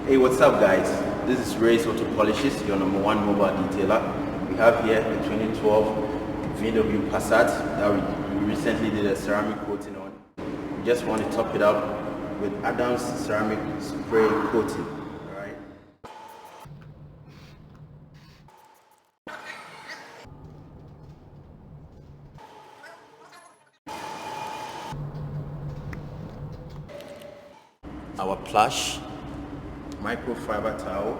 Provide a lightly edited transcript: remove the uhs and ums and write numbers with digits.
Hey, what's up guys? This is Ray's Auto Polishes, your number one mobile detailer. We have here a 2012 VW Passat that we recently did a ceramic coating on. We just want to top it up with Adam's ceramic spray coating. Alright. Our plush microfiber towel.